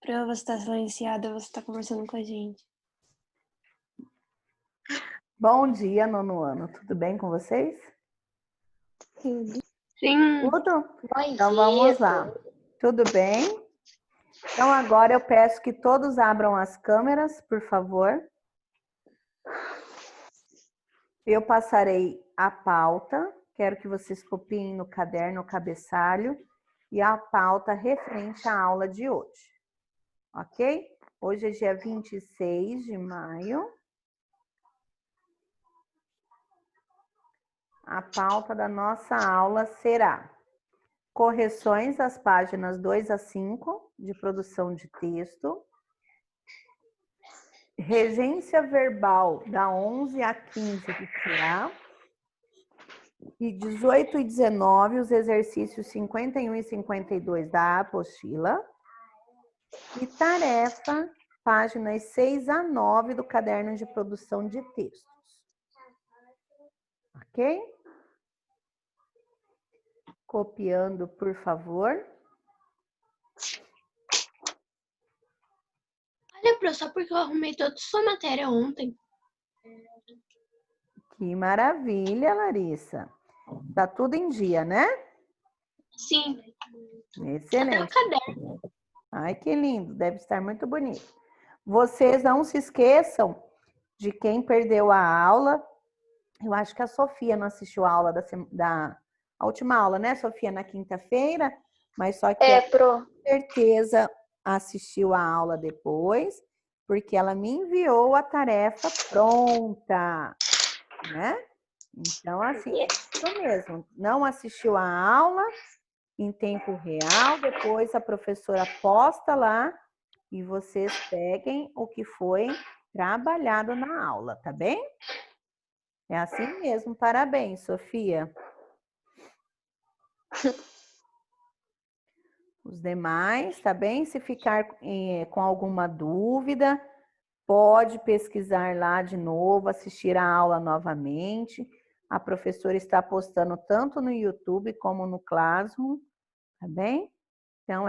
Pra você estar silenciada, você tá conversando com a gente. Bom dia, nono ano. Tudo bem com vocês? Sim. Tudo? Então vamos lá. Tudo bem? Então agora eu peço que todos abram as câmeras, por favor. Eu passarei a pauta. Quero que vocês copiem no caderno o cabeçalho e a pauta referente à aula de hoje. Ok? Hoje é dia 26 de maio. A pauta da nossa aula será correções às páginas 2 a 5 de produção de texto, regência verbal da 11 a 15 do CA e 18 e 19 os exercícios 51 e 52 da apostila e tarefa páginas 6 a 9 do caderno de produção de textos. Ok? Copiando, por favor. Olha, Pro, só porque eu arrumei toda a sua matéria ontem. Que maravilha, Larissa. Tá tudo em dia, né? Sim. Até o Excelente. caderno. Ai, que lindo. Deve estar muito bonito. Vocês não se esqueçam de quem perdeu a aula. Eu acho que a Sofia não assistiu a aula a última aula, né, Sofia? Na quinta-feira. Mas só que Pro. com certeza assistiu a aula depois, porque ela me enviou a tarefa pronta, né? Então, assim, é isso mesmo. Não assistiu a aula em tempo real, depois a professora posta lá e vocês peguem o que foi trabalhado na aula, tá bem? É assim mesmo, parabéns, Sofia. Os demais, tá bem? Se ficar com alguma dúvida, pode pesquisar lá de novo, assistir a aula novamente. A professora está postando tanto no YouTube como no Classroom, tá bem? Então,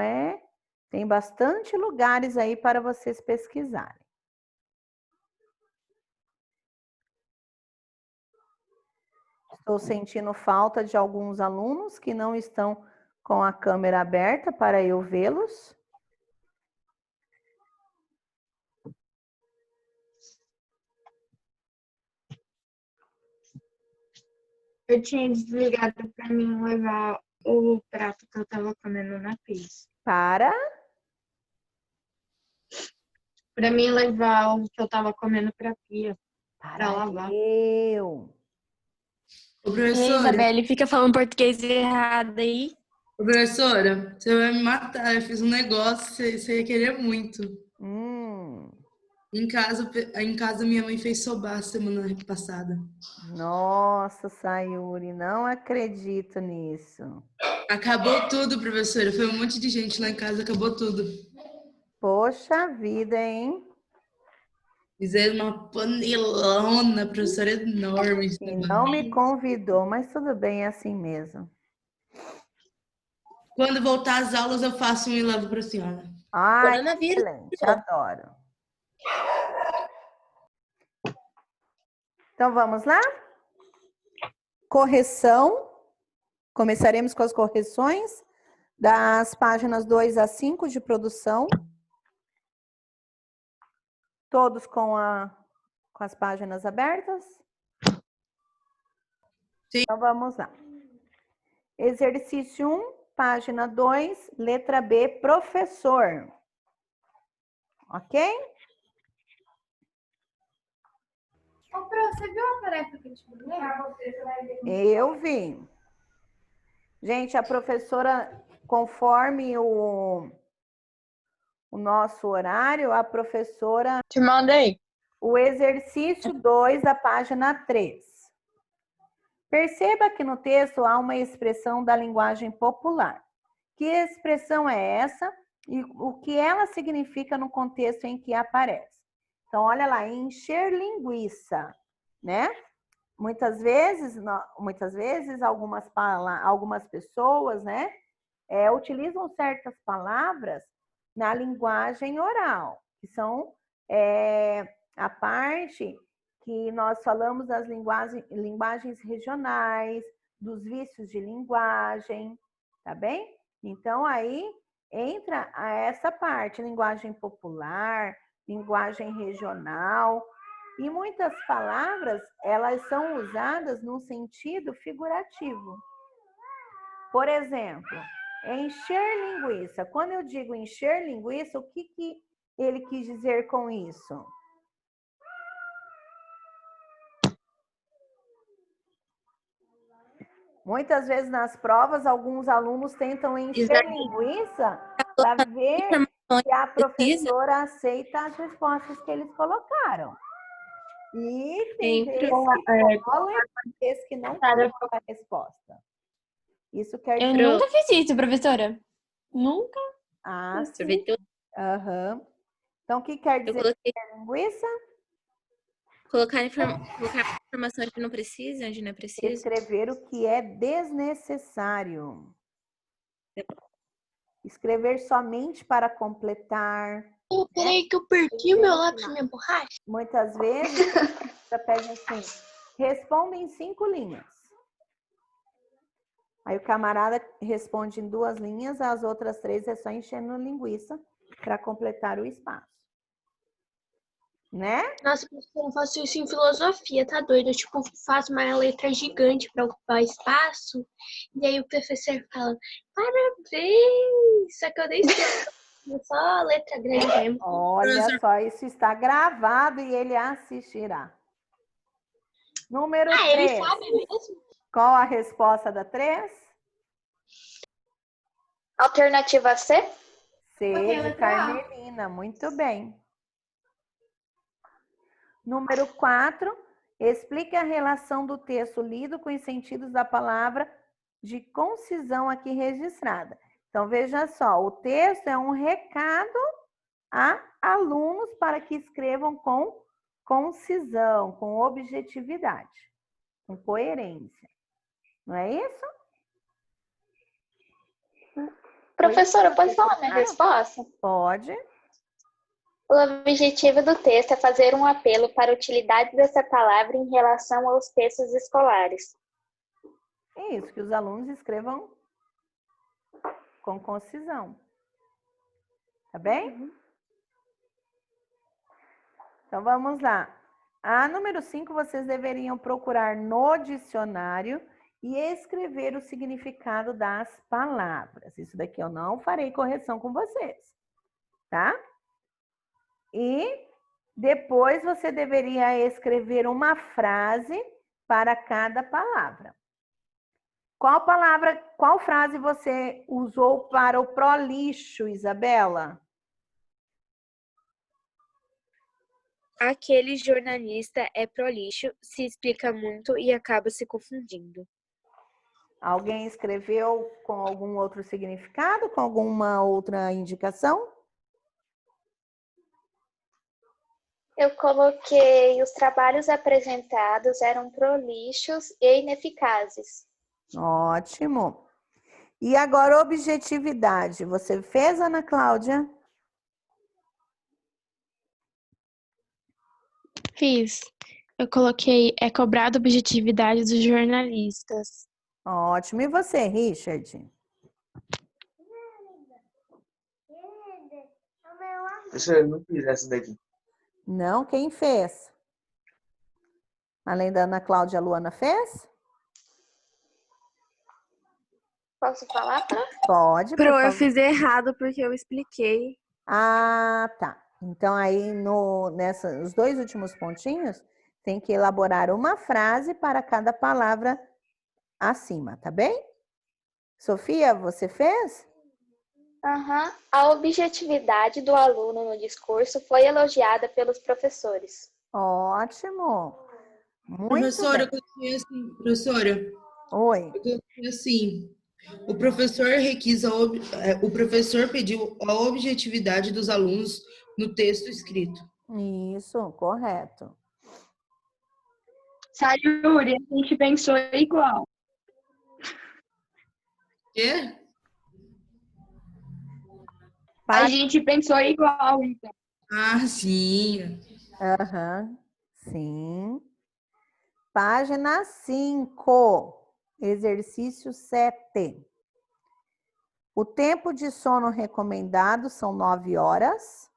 tem bastante lugares aí para vocês pesquisarem. Estou sentindo falta de alguns alunos que não estão com a câmera aberta para eu vê-los. Eu tinha desligado para mim levar o prato que eu tava comendo na pia. Para Para mim levar o que eu tava comendo pra pia. Pra lavar. eu. Ô, E aí, professora, Isabelle, fica falando português errado aí. ô, professora, você vai me matar. Eu fiz um negócio, você ia querer muito. Hum, Em casa minha mãe fez sobar semana passada. nossa, Sayuri, não acredito nisso. Acabou tudo, professora. Foi um monte de gente lá em casa, acabou tudo. Poxa vida, hein? Fizeram uma panelona, professora, enorme. E não me convidou, mas tudo bem, é assim mesmo. Quando voltar às aulas, eu faço um e levo para a senhora. Ai, Coronavírus. excelente, adoro. Então, vamos lá? Correção. Começaremos com as correções das páginas 2 a 5 de produção. Todos com as páginas abertas? Sim. Então, vamos lá. Exercício 1, página 2, letra B, professor. Ok? Ô, Pro, você viu a tarefa que eu te mandei? Eu vi. Gente, a professora, conforme o nosso horário, a professora... Te mandei. O exercício 2, da página 3. Perceba que no texto há uma expressão da linguagem popular. Que expressão é essa e o que ela significa no contexto em que aparece? Então, olha lá, encher linguiça, né? Muitas vezes algumas pessoas, né, utilizam certas palavras na linguagem oral, que são a parte que nós falamos das linguagens regionais, dos vícios de linguagem, tá bem? Então, aí entra essa parte, linguagem popular, linguagem regional, e muitas palavras, elas são usadas num sentido figurativo. Por exemplo, encher linguiça. Quando eu digo encher linguiça, o que ele quis dizer com isso? Muitas vezes nas provas, alguns alunos tentam encher linguiça para ver se a professora aceita as respostas que eles colocaram. E tem vezes que colam e vezes que não colocam a resposta. Isso quer dizer... Eu nunca fiz isso, professora. Nunca. Ah, sim. Uhum. Então, o que quer dizer linguiça? Colocar informação onde não precisa, onde não é preciso. Escrever o que é desnecessário. Escrever somente para completar. Peraí que eu perdi meu lápis e minha borracha. Muitas vezes, você pede assim, responda em 5 linhas. Aí o camarada responde em 2 linhas, as outras 3 é só enchendo linguiça para completar o espaço. Né? Nossa, professora, eu faço isso em filosofia, tá doido? Eu, tipo, faço uma letra gigante para ocupar espaço, e aí o professor fala, parabéns! Só que eu nem sei, só a letra grande mesmo. Olha só, isso está gravado e ele assistirá. Número 3. Ele sabe mesmo? Qual a resposta da 3? Alternativa C? C de Carmelina, muito bem. Número 4, explique a relação do texto lido com os sentidos da palavra de concisão aqui registrada. Então, veja só, o texto é um recado a alunos para que escrevam com concisão, com objetividade, com coerência. Não é isso? Professora, pode falar minha resposta? Pode. O objetivo do texto é fazer um apelo para a utilidade dessa palavra em relação aos textos escolares. É isso, que os alunos escrevam com concisão. Tá bem? Então, vamos lá. A número 5, vocês deveriam procurar no dicionário e escrever o significado das palavras. Isso daqui eu não farei correção com vocês, tá? E depois você deveria escrever uma frase para cada palavra. Qual frase você usou para o prolixo, Isabela? Aquele jornalista é prolixo, se explica muito e acaba se confundindo. Alguém escreveu com algum outro significado, com alguma outra indicação? Eu coloquei os trabalhos apresentados eram prolixos e ineficazes. Ótimo. E agora, objetividade. Você fez, Ana Cláudia? Fiz. Eu coloquei, é cobrado a objetividade dos jornalistas. Ótimo. E você, Richard? Eu não fiz essa daqui. Não? Quem fez? Além da Ana Cláudia, a Luana fez? Posso falar, Pro? Pode, por Pro, eu favor. fiz errado porque eu expliquei. Ah, tá. Então, aí, os 2 últimos pontinhos, tem que elaborar uma frase para cada palavra acima, tá bem? Sofia, você fez? Aham. A objetividade do aluno no discurso foi elogiada pelos professores. Ótimo. Muito Professora, eu bem. coloquei assim, professora, Oi. eu coloquei assim, o professor pediu a objetividade dos alunos no texto escrito. Isso, correto. Sayuri, a gente pensou igual. Quê? A gente pensou igual, então. Ah, sim. Aham, sim. Página 5, exercício 7. O tempo de sono recomendado são 9 horas.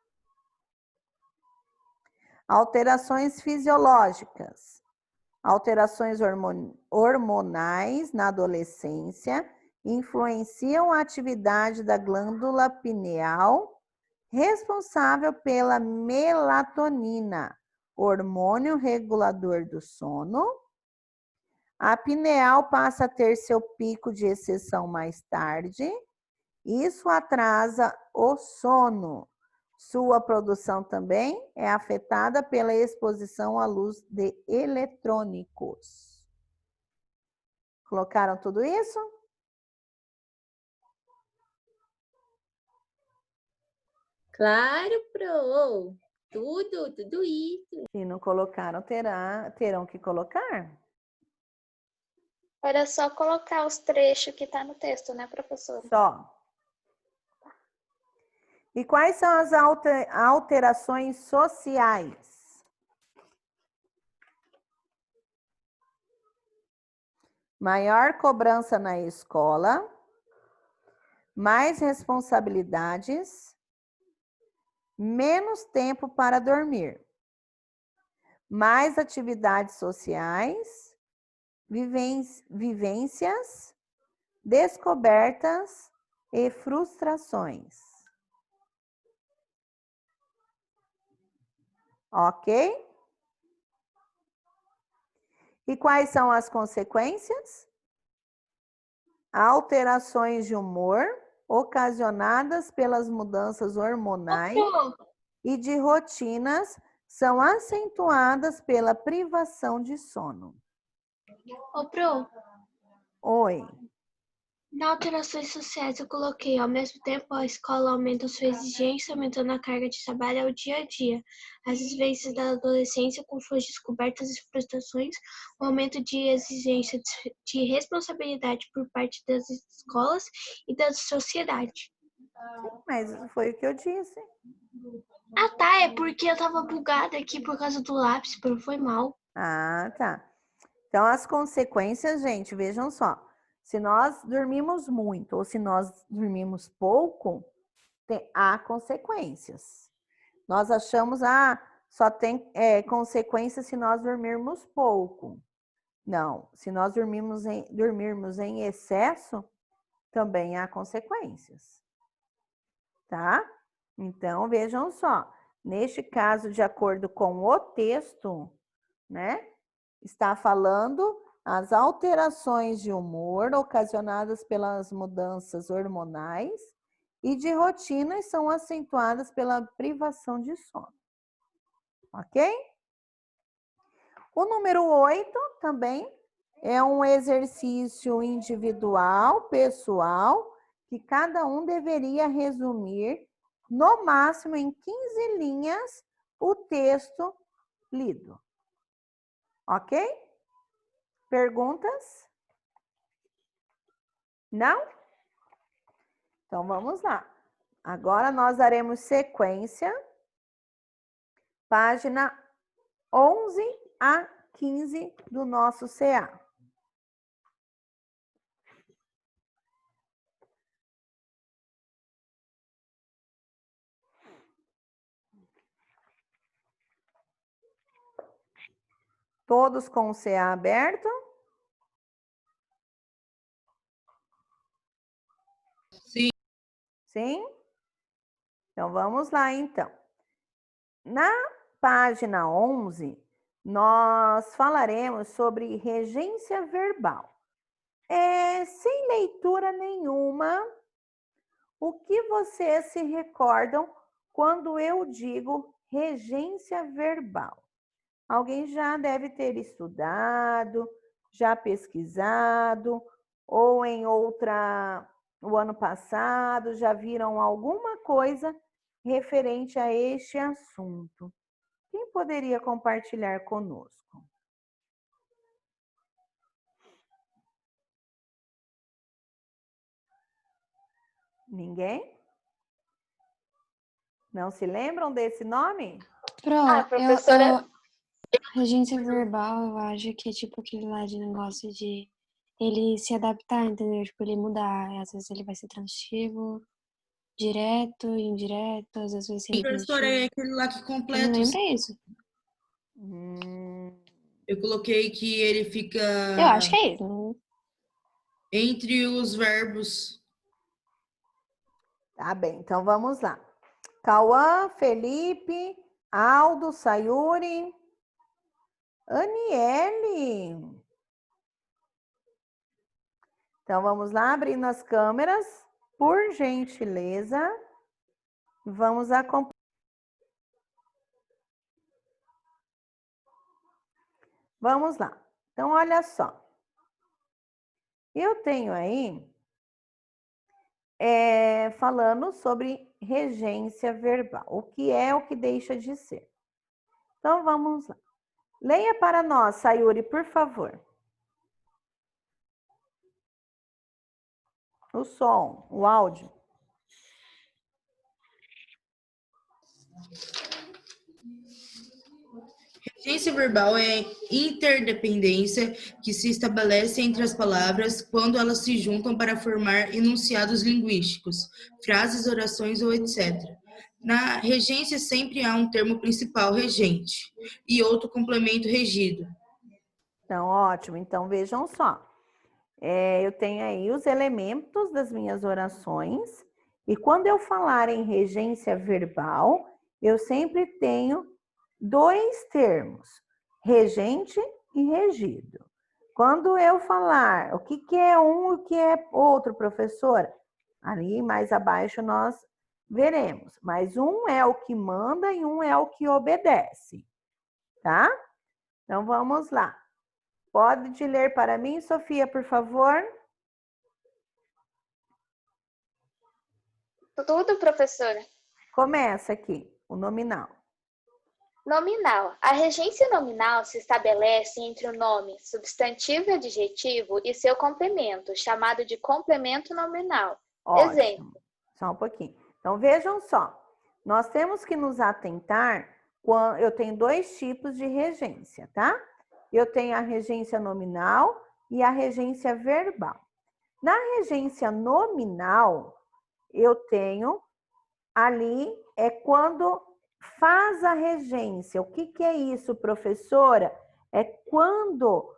Alterações fisiológicas. Alterações hormonais na adolescência influenciam a atividade da glândula pineal, responsável pela melatonina, hormônio regulador do sono. A pineal passa a ter seu pico de exceção mais tarde. Isso atrasa o sono. Sua produção também é afetada pela exposição à luz de eletrônicos. Colocaram tudo isso? Claro, Pro. Tudo isso. Se não colocaram, terão que colocar. Era só colocar os trechos que tá no texto, né, professora? Só. E quais são as alterações sociais? Maior cobrança na escola, mais responsabilidades, menos tempo para dormir, mais atividades sociais, vivências, descobertas e frustrações. Ok? E quais são as consequências? Alterações de humor ocasionadas pelas mudanças hormonais e de rotinas são acentuadas pela privação de sono. Ô, Pro, Oi. na alterações sociais eu coloquei, ao mesmo tempo a escola aumenta sua exigência, aumentando a carga de trabalho ao dia a dia. As vivências da adolescência com suas descobertas e frustrações, o aumento de exigência de responsabilidade por parte das escolas e da sociedade. Mas foi o que eu disse. Ah, tá, é porque eu tava bugada aqui por causa do lápis, Pro, foi mal. Ah, tá. Então, as consequências, gente, vejam só. Se nós dormimos muito ou se nós dormimos pouco, há consequências. Nós achamos, só tem consequências se nós dormirmos pouco. Não, se nós dormirmos em excesso, também há consequências. Tá? Então, vejam só. Neste caso, de acordo com o texto, né? Está falando as alterações de humor ocasionadas pelas mudanças hormonais e de rotinas são acentuadas pela privação de sono. Ok? O número 8 também é um exercício individual, pessoal, que cada um deveria resumir no máximo em 15 linhas o texto lido. Ok? Perguntas? Não? Então vamos lá. Agora nós daremos sequência, página 11 a 15 do nosso CA. Todos com o CA aberto? Sim. Sim? Então vamos lá então. Na página 11, nós falaremos sobre regência verbal. Sem leitura nenhuma, o que vocês se recordam quando eu digo regência verbal? Alguém já deve ter estudado, já pesquisado, ou o ano passado, já viram alguma coisa referente a este assunto. Quem poderia compartilhar conosco? Ninguém? Não se lembram desse nome? Professora, Regência verbal, eu acho que é tipo aquele lá de negócio de ele se adaptar, entendeu? Tipo, ele mudar. Às vezes ele vai ser transitivo, direto, indireto, às vezes vai ser Professora, é infinitivo. aquele lá que Eu não completa. lembro é isso. Eu coloquei que ele Eu fica acho que é isso. entre os verbos. Tá bem, então vamos lá. Cauã, Felipe, Aldo, Sayuri, Aniele. Então vamos lá, abrindo as câmeras, por gentileza. Vamos acompanhar. Vamos lá. Então, olha só. Eu tenho aí falando sobre regência verbal. O que é, o que deixa de ser. Então, vamos lá. Leia para nós, Sayuri, por favor. O som, o áudio. Regência verbal é interdependência que se estabelece entre as palavras quando elas se juntam para formar enunciados linguísticos, frases, orações ou etc. Na regência sempre há um termo principal, regente, e outro complemento regido. Então, ótimo. Então, vejam só. Eu tenho aí os elementos das minhas orações, e quando eu falar em regência verbal, eu sempre tenho dois termos, regente e regido. Quando eu falar o que é um e o que é outro, professora, ali mais abaixo nós veremos. Mas um é o que manda e um é o que obedece, tá? Então, vamos lá. Pode ler para mim, Sofia, por favor? tudo, professora. Começa aqui, o nominal. Nominal. A regência nominal se estabelece entre o nome, substantivo e adjetivo e seu complemento, chamado de complemento nominal. Ótimo. Exemplo. Só um pouquinho. Então, vejam só. Nós temos que nos atentar quando eu tenho dois tipos de regência, tá? Eu tenho a regência nominal e a regência verbal. Na regência nominal, eu tenho ali quando faz a regência. O que é isso, professora? É quando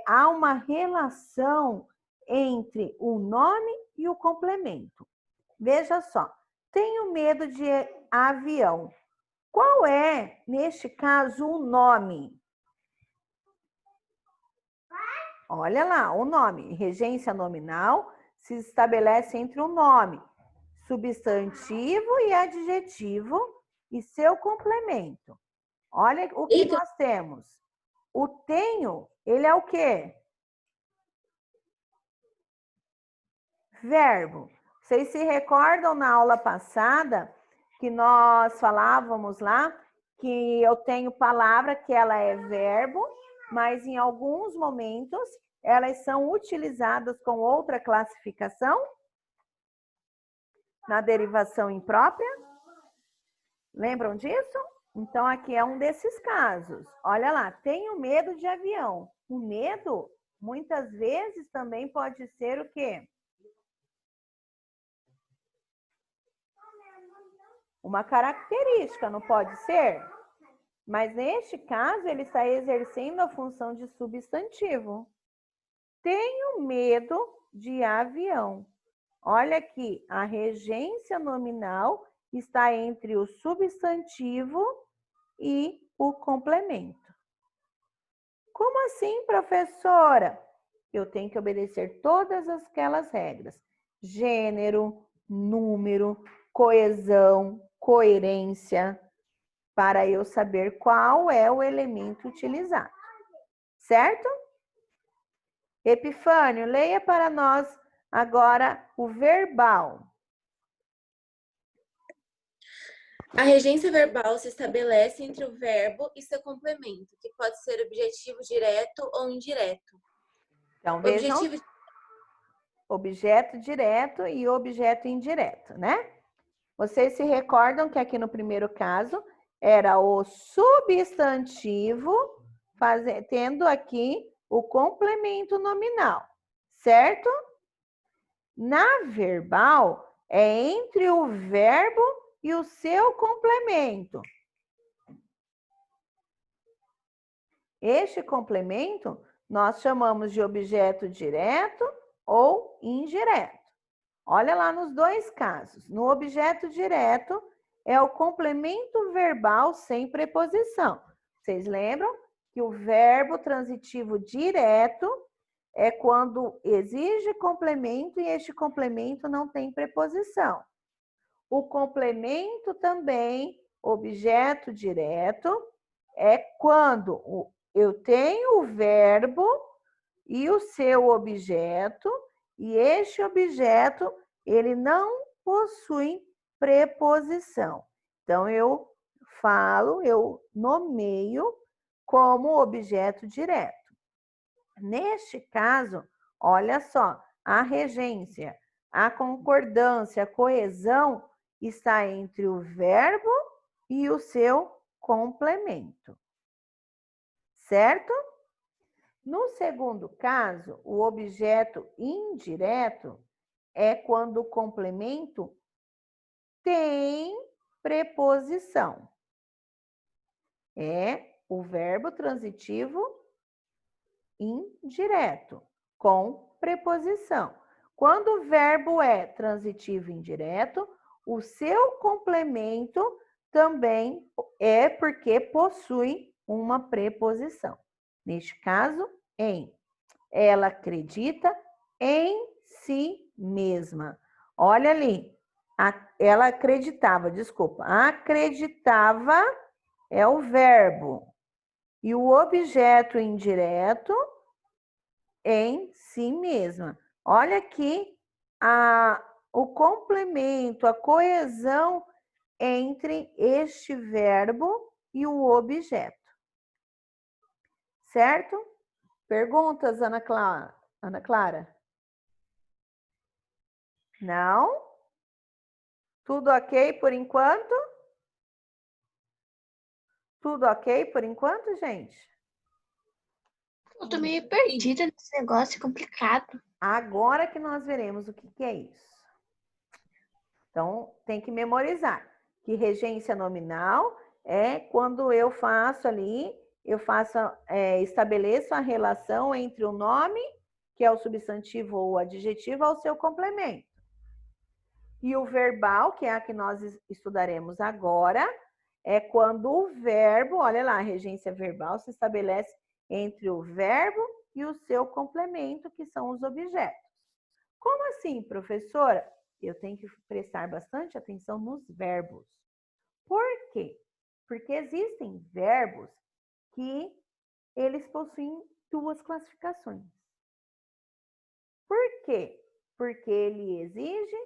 há uma relação entre o nome e o complemento. Veja só, tenho medo de avião. Qual é, neste caso, o nome? Olha lá, o nome. Regência nominal se estabelece entre o nome, substantivo e adjetivo e seu complemento. Olha o que nós temos. O tenho, ele é o quê? Verbo. Vocês se recordam na aula passada que nós falávamos lá que eu tenho palavra que ela é verbo, mas em alguns momentos elas são utilizadas com outra classificação? Na derivação imprópria? Lembram disso? Então, aqui é um desses casos. Olha lá, tenho medo de avião. O medo, muitas vezes, também pode ser o quê? Uma característica, não pode ser? Mas, neste caso, ele está exercendo a função de substantivo. Tenho medo de avião. Olha aqui, a regência nominal está entre o substantivo e o complemento. Como assim, professora? Eu tenho que obedecer todas aquelas regras. Gênero, número, coesão, coerência, para eu saber qual é o elemento utilizado. Certo? Epifânio, leia para nós agora o verbal. A regência verbal se estabelece entre o verbo e seu complemento, que pode ser objetivo direto ou indireto. Então, vejam, objeto direto e objeto indireto, né? Vocês se recordam que aqui no primeiro caso era o substantivo tendo aqui o complemento nominal, certo? Na verbal, é entre o verbo e o seu complemento. Este complemento nós chamamos de objeto direto ou indireto. Olha lá nos dois casos. No objeto direto, é o complemento verbal sem preposição. Vocês lembram que o verbo transitivo direto é quando exige complemento e este complemento não tem preposição. O complemento também, objeto direto, é quando eu tenho o verbo e o seu objeto, e este objeto, ele não possui preposição. Então, eu nomeio como objeto direto. Neste caso, olha só, a regência, a concordância, a coesão está entre o verbo e o seu complemento. Certo? No segundo caso, o objeto indireto é quando o complemento tem preposição. É o verbo transitivo indireto, com preposição. Quando o verbo é transitivo indireto, o seu complemento também é porque possui uma preposição. Neste caso, em. Ela acredita em si mesma. Olha ali. Ela acreditava, desculpa. Acreditava é o verbo. E o objeto indireto em si mesma. Olha aqui o complemento, a coesão entre este verbo e o objeto. Certo? Perguntas, Ana Clara? Não? Tudo ok por enquanto? Tudo ok por enquanto, gente? Eu tô meio perdida nesse negócio complicado. Agora que nós veremos o que é isso. Então, tem que memorizar que regência nominal é quando eu faço ali, estabeleço a relação entre o nome, que é o substantivo ou o adjetivo, ao seu complemento. E o verbal, que é a que nós estudaremos agora, é quando o verbo, olha lá, a regência verbal se estabelece entre o verbo e o seu complemento, que são os objetos. Como assim, professora? Eu tenho que prestar bastante atenção nos verbos. Por quê? Porque existem verbos que eles possuem duas classificações. Por quê? Porque ele exige,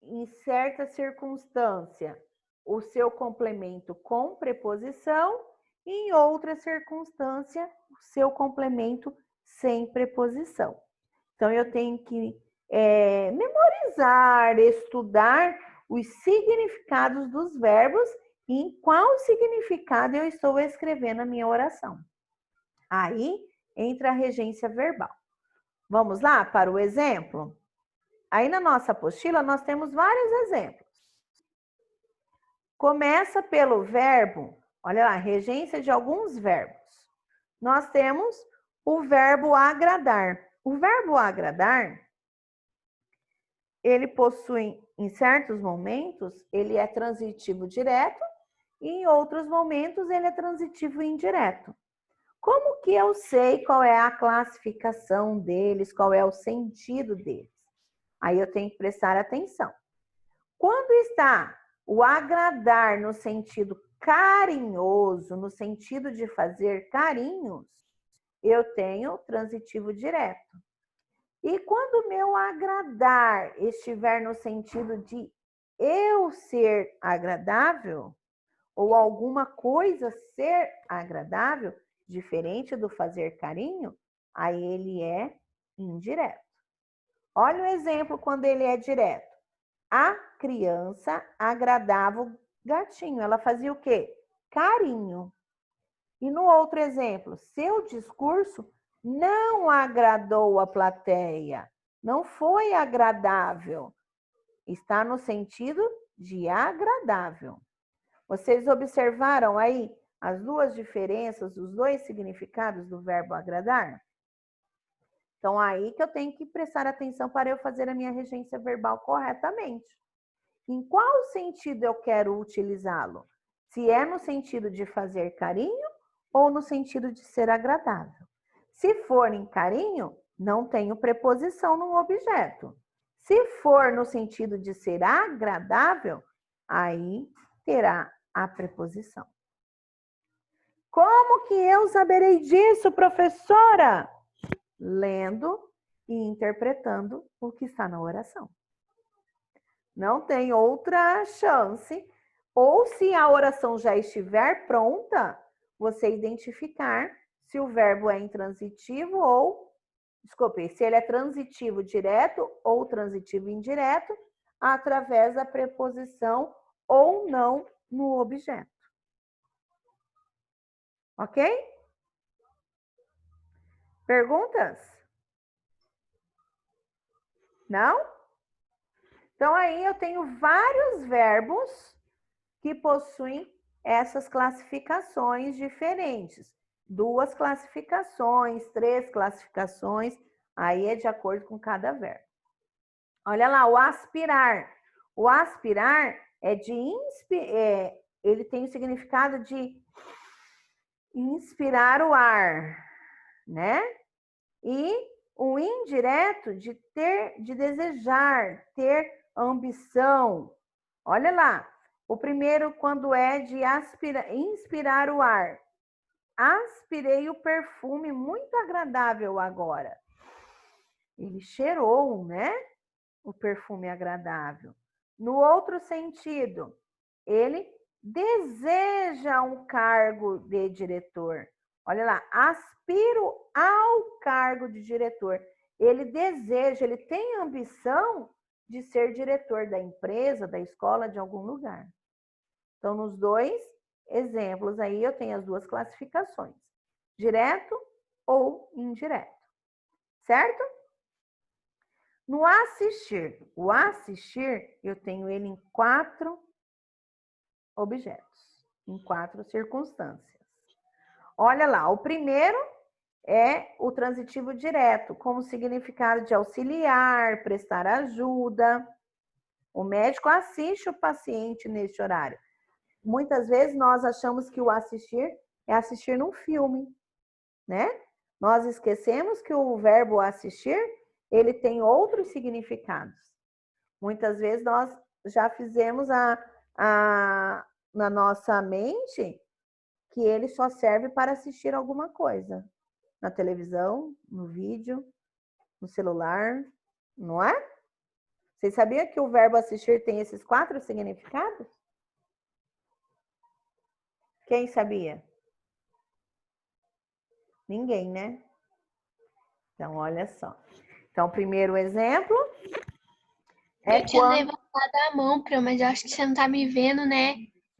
em certa circunstância, o seu complemento com preposição e, em outra circunstância, o seu complemento sem preposição. Então, eu tenho que memorizar, estudar os significados dos verbos e em qual significado eu estou escrevendo a minha oração. Aí entra a regência verbal. Vamos lá para o exemplo? Aí na nossa apostila nós temos vários exemplos. Começa pelo verbo, olha lá, regência de alguns verbos. Nós temos o verbo agradar. O verbo agradar, ele possui, em certos momentos, ele é transitivo direto e em outros momentos ele é transitivo indireto. Como que eu sei qual é a classificação deles, qual é o sentido deles? Aí eu tenho que prestar atenção. Quando está o agradar no sentido carinhoso, no sentido de fazer carinhos, eu tenho transitivo direto. E quando o meu agradar estiver no sentido de eu ser agradável, ou alguma coisa ser agradável, diferente do fazer carinho, aí ele é indireto. Olha o exemplo quando ele é direto. A criança agradava o gatinho. Ela fazia o quê? Carinho. E no outro exemplo, seu discurso não agradou a plateia. Não foi agradável. Está no sentido de agradável. Vocês observaram aí as duas diferenças, os dois significados do verbo agradar? Então, aí que eu tenho que prestar atenção para eu fazer a minha regência verbal corretamente. Em qual sentido eu quero utilizá-lo? Se é no sentido de fazer carinho ou no sentido de ser agradável. Se for em carinho, não tenho preposição no objeto. Se for no sentido de ser agradável, aí terá a preposição. Como que eu saberei disso, professora? Lendo e interpretando o que está na oração. Não tem outra chance. Ou se a oração já estiver pronta, você identificar se o verbo é intransitivo ou, desculpe, se ele é transitivo direto ou transitivo indireto, através da preposição ou não no objeto. Ok? Perguntas? Não? Então, aí eu tenho vários verbos que possuem essas classificações diferentes. 2 classificações, 3 classificações, aí é de acordo com cada verbo. Olha lá, o aspirar. O aspirar ele tem o significado de inspirar o ar, né? E o indireto de desejar, ter ambição. Olha lá, o primeiro quando é de inspirar o ar. Aspirei o perfume muito agradável agora. Ele cheirou, né? O perfume agradável. No outro sentido, ele deseja um cargo de diretor. Olha lá, aspiro ao cargo de diretor. Ele deseja, ele tem ambição de ser diretor da empresa, da escola, de algum lugar. Então, nos 2 exemplos aí, eu tenho as 2 classificações. Direto ou indireto. Certo? No assistir. O assistir, eu tenho ele em 4 objetos, em 4 circunstâncias. Olha lá, o primeiro é o transitivo direto, como significado de auxiliar, prestar ajuda. O médico assiste o paciente neste horário. Muitas vezes nós achamos que o assistir é assistir num filme, né? Nós esquecemos que o verbo assistir, ele tem outros significados. Muitas vezes nós já fizemos na nossa mente que ele só serve para assistir alguma coisa. Na televisão, no vídeo, no celular, não é? Vocês sabiam que o verbo assistir tem esses 4 significados? Quem sabia? Ninguém, né? Então, olha só. Então, o primeiro exemplo é eu tinha levantado a mão, mas eu acho que você não tá me vendo, né?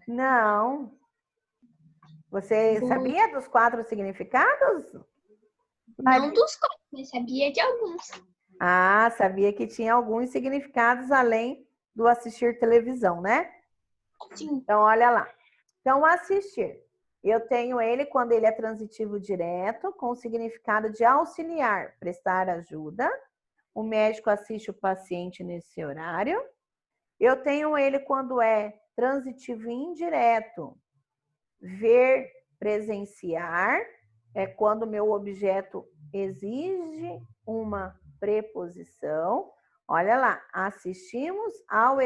Não. Você sabia dos 4 significados? Não dos 4, mas sabia de alguns. Ah, sabia que tinha alguns significados além do assistir televisão, né? Sim. Então, olha lá. Então, assistir. Eu tenho ele quando ele é transitivo direto, com o significado de auxiliar, prestar ajuda. O médico assiste o paciente nesse horário. Eu tenho ele quando é transitivo indireto. Ver, presenciar, é quando o meu objeto exige uma preposição. Olha lá, assistimos ao